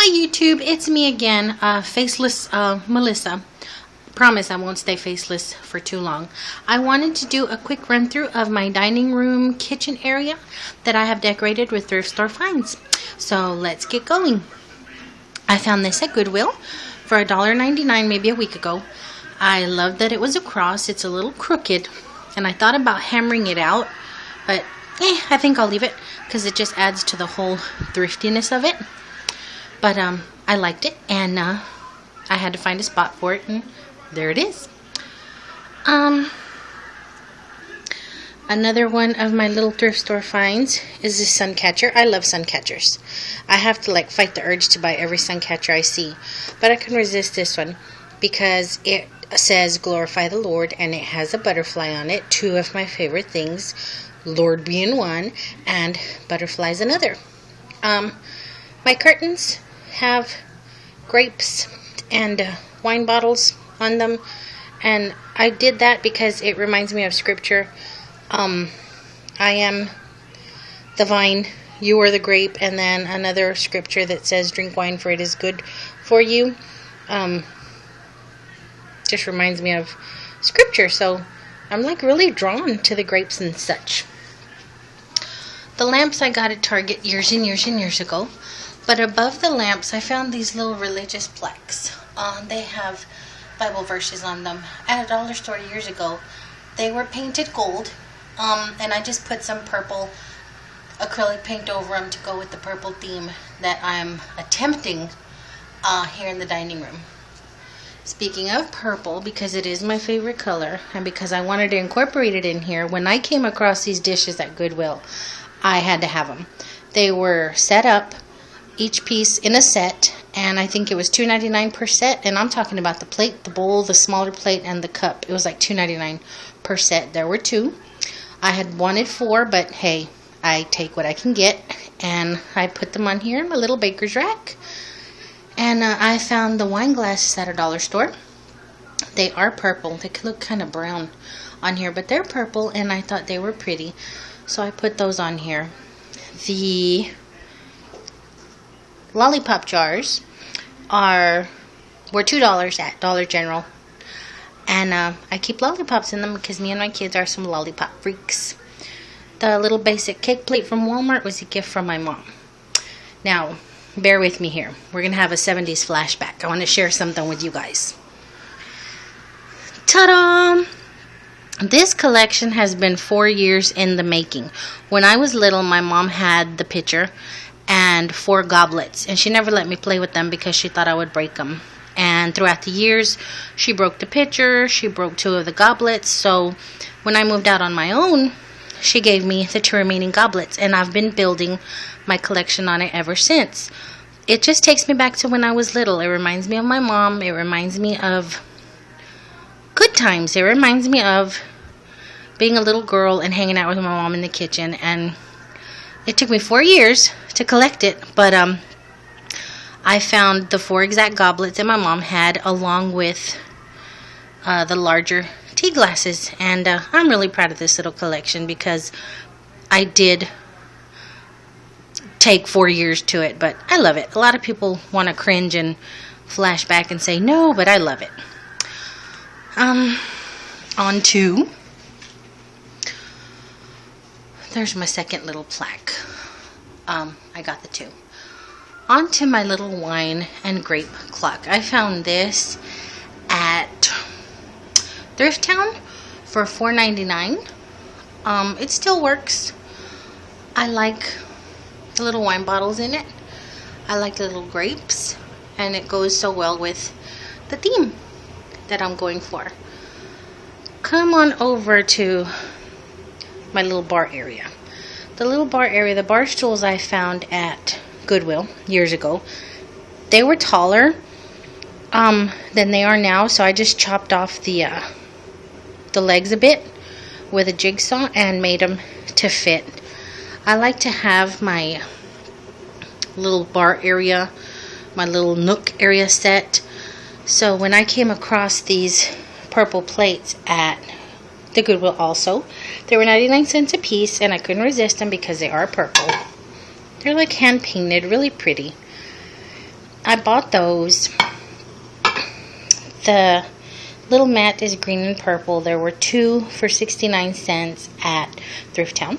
Hi YouTube, it's me again, Faceless Melissa. Promise I won't stay faceless for too long. I wanted to do a quick run through of my dining room kitchen area that I have decorated with thrift store finds. So let's get going. I found this at Goodwill for $1.99 maybe a week ago. I love that it was a cross. It's a little crooked and I thought about hammering it out, but I think I'll leave it because it just adds to the whole thriftiness of it. But I liked it, and I had to find a spot for it, and there it is. Another one of my little thrift store finds is this sun catcher. I love sun catchers. I have to fight the urge to buy every sun catcher I see, but I can resist this one because it says glorify the Lord, and it has a butterfly on it. Two of my favorite things, Lord being one and butterflies another. My curtains have grapes and wine bottles on them, and I did that because it reminds me of scripture. I am the vine, you are the grape, and then another scripture that says drink wine for it is good for you. Just reminds me of scripture, so I'm really drawn to the grapes and such. The lamps I got at Target years and years and years ago. But above the lamps, I found these little religious plaques. They have Bible verses on them. At a dollar store years ago, they were painted gold, and I just put some purple acrylic paint over them to go with the purple theme that I'm attempting here in the dining room. Speaking of purple, because it is my favorite color, and because I wanted to incorporate it in here, when I came across these dishes at Goodwill, I had to have them. They were set up, each piece in a set, and I think it was $2.99 per set, and I'm talking about the plate, the bowl, the smaller plate, and the cup. It was $2.99 per set. There were two. I had wanted four, but hey, I take what I can get, and I put them on here in my little baker's rack. And I found the wine glasses at a dollar store. They are purple. They could look kind of brown on here, but they're purple, and I thought they were pretty, so I put those on here. The lollipop jars were $2 at Dollar General, and I keep lollipops in them because me and my kids are some lollipop freaks. The little basic cake plate from Walmart was a gift from my mom. Now, bear with me here. We're going to have a 70s flashback. I want to share something with you guys. Ta-da! This collection has been 4 years in the making. When I was little, my mom had the pitcher and 4 goblets, and she never let me play with them because she thought I would break them. And throughout the years, she broke the pitcher, she broke 2 of the goblets, so when I moved out on my own, she gave me the 2 remaining goblets, and I've been building my collection on it ever since. It just takes me back to when I was little. It reminds me of my mom. It reminds me of good times. It reminds me of being a little girl and hanging out with my mom in the kitchen, and it took me 4 years to collect it, but I found the 4 exact goblets that my mom had, along with the larger tea glasses, and I'm really proud of this little collection because I did take 4 years to it, but I love it. A lot of people want to cringe and flash back and say no, but I love it. On to, there's my second little plaque. I got the 2. On to my little wine and grape clock. I found this at Thrift Town for $4.99. It still works. I like the little wine bottles in it. I like the little grapes, and it goes so well with the theme that I'm going for. Come on over to my little bar area. The little bar area, the bar stools I found at Goodwill years ago, they were taller than they are now, so I just chopped off the legs a bit with a jigsaw and made them to fit. I like to have my little bar area, my little nook area set, so when I came across these purple plates at the Goodwill also, they were 99 cents a piece, and I couldn't resist them because they are purple. They're hand painted, really pretty. I bought those. The little mat is green and purple. There were 2 for 69 cents at Thrift Town.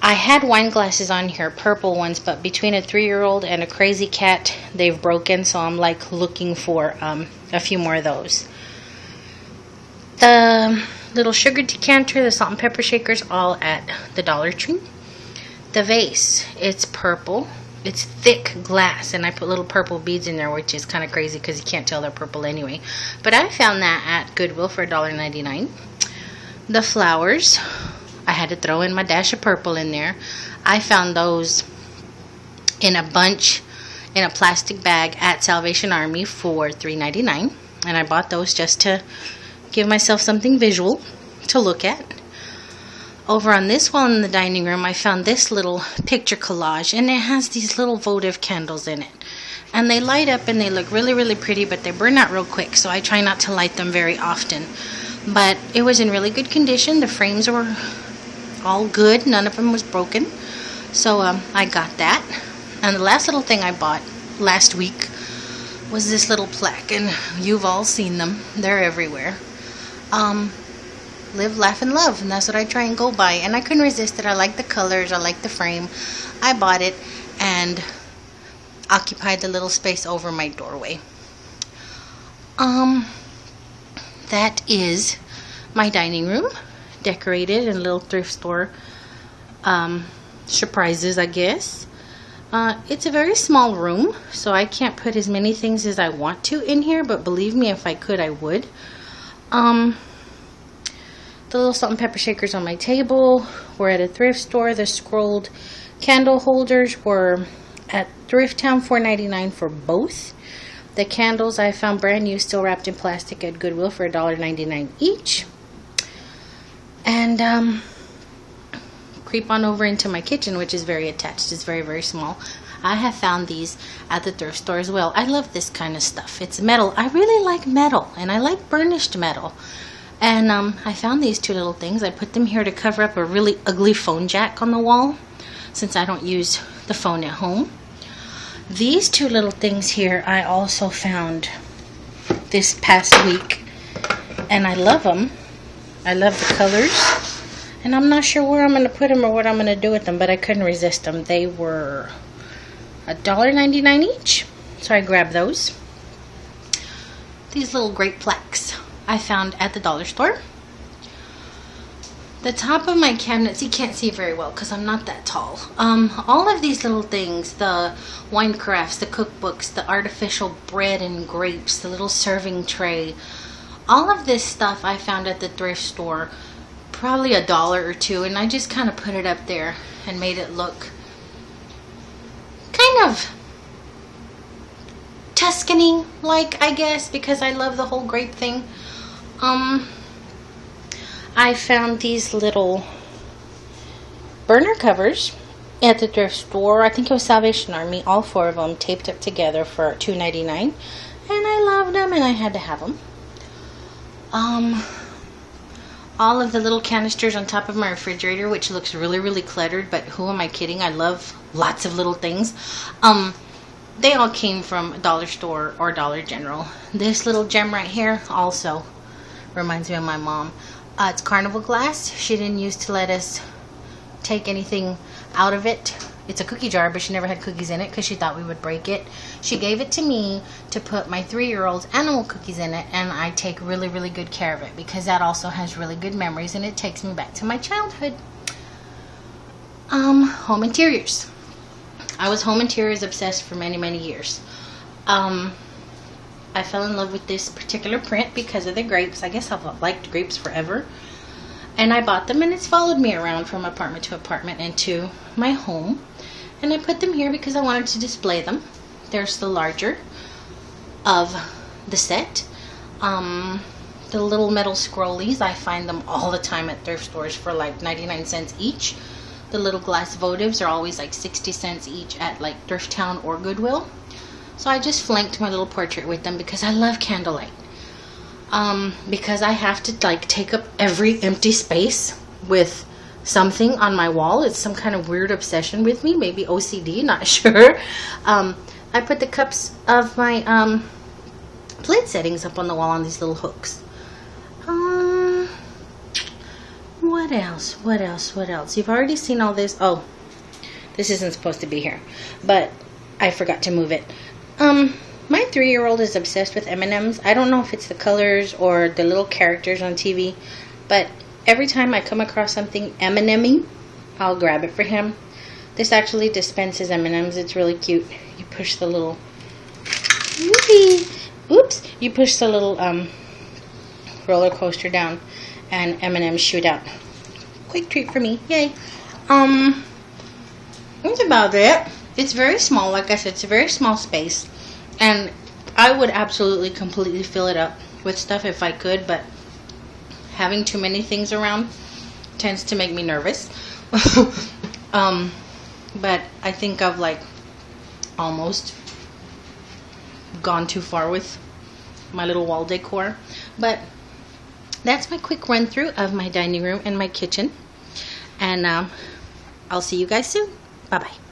I had wine glasses on here, purple ones, but between a 3-year-old and a crazy cat, they've broken, so I'm like looking for a few more of those. The little sugar decanter, the salt and pepper shakers, all at the Dollar Tree. The vase, it's purple. It's thick glass, and I put little purple beads in there, which is kind of crazy because you can't tell they're purple anyway. But I found that at Goodwill for $1.99. The flowers, I had to throw in my dash of purple in there. I found those in a bunch in a plastic bag at Salvation Army for $3.99. And I bought those just to give myself something visual to look at. Over on this wall in the dining room, I found this little picture collage, and it has these little votive candles in it. And they light up and they look really, really pretty, but they burn out real quick, so I try not to light them very often. But it was in really good condition. The frames were all good. None of them was broken. So I got that. And the last little thing I bought last week was this little plaque, and you've all seen them. They're everywhere. Live, laugh, and love, and that's what I try and go by. And I couldn't resist it. I like the colors. I like the frame. I bought it and occupied the little space over my doorway. That is my dining room, decorated in a little thrift store surprises, I guess. It's a very small room, so I can't put as many things as I want to in here, but believe me, if I could, I would. The little salt and pepper shakers on my table were at a thrift store. The scrolled candle holders were at Thrift Town, $4.99 for both. The candles I found brand new, still wrapped in plastic at Goodwill for $1.99 each. And creep on over into my kitchen, which is very attached. It's very, very small. I have found these at the thrift store as well. I love this kind of stuff. It's metal. I really like metal, and I like burnished metal. And I found these 2 little things. I put them here to cover up a really ugly phone jack on the wall, since I don't use the phone at home. These 2 little things here I also found this past week, and I love them. I love the colors, and I'm not sure where I'm going to put them or what I'm going to do with them, but I couldn't resist them. They were $1.99 each, so I grabbed those. These little great plaques I found at the dollar store. The top of my cabinets, you can't see very well because I'm not that tall. All of these little things, the wine crafts, the cookbooks, the artificial bread and grapes, the little serving tray, all of this stuff I found at the thrift store, probably $1 or $2, and I just kind of put it up there and made it look kind of Tuscany-like, I guess, because I love the whole grape thing. I found these little burner covers at the thrift store. I think it was Salvation Army. All 4 of them taped up together for $2.99, and I loved them, and I had to have them. All of the little canisters on top of my refrigerator, which looks really, really cluttered, but who am I kidding? I love lots of little things. They all came from Dollar Store or Dollar General. This little gem right here also reminds me of my mom. It's carnival glass. She didn't used to let us take anything out of it. It's a cookie jar, but she never had cookies in it because she thought we would break it. She gave it to me to put my 3-year-old's animal cookies in it, and I take really, really good care of it because that also has really good memories, and it takes me back to my childhood. Home interiors. I was home interiors obsessed for many, many years. I fell in love with this particular print because of the grapes. I guess I've liked grapes forever. And I bought them, and it's followed me around from apartment to apartment and to my home. And I put them here because I wanted to display them. There's the larger of the set. The little metal scrollies, I find them all the time at thrift stores for like 99 cents each. The little glass votives are always like 60 cents each at like Thrift Town or Goodwill. So I just flanked my little portrait with them because I love candlelight. Because I have to like take up every empty space with something on my wall. It's some kind of weird obsession with me, maybe OCD, not sure. I put the cups of my plate settings up on the wall on these little hooks. What else? What else? What else? You've already seen all this. Oh, this isn't supposed to be here, but I forgot to move it. My 3-year-old is obsessed with M&Ms. I don't know if it's the colors or the little characters on TV, but every time I come across something M&M-y, I'll grab it for him. This actually dispenses M&Ms. It's really cute. You push the little... Oops! You push the little roller coaster down, and M&Ms shoot out. Quick treat for me. Yay! That's about it. It's very small. Like I said, it's a very small space. And I would absolutely completely fill it up with stuff if I could, but having too many things around tends to make me nervous. But I think I've like almost gone too far with my little wall decor. But that's my quick run through of my dining room and my kitchen. And I'll see you guys soon. Bye-bye.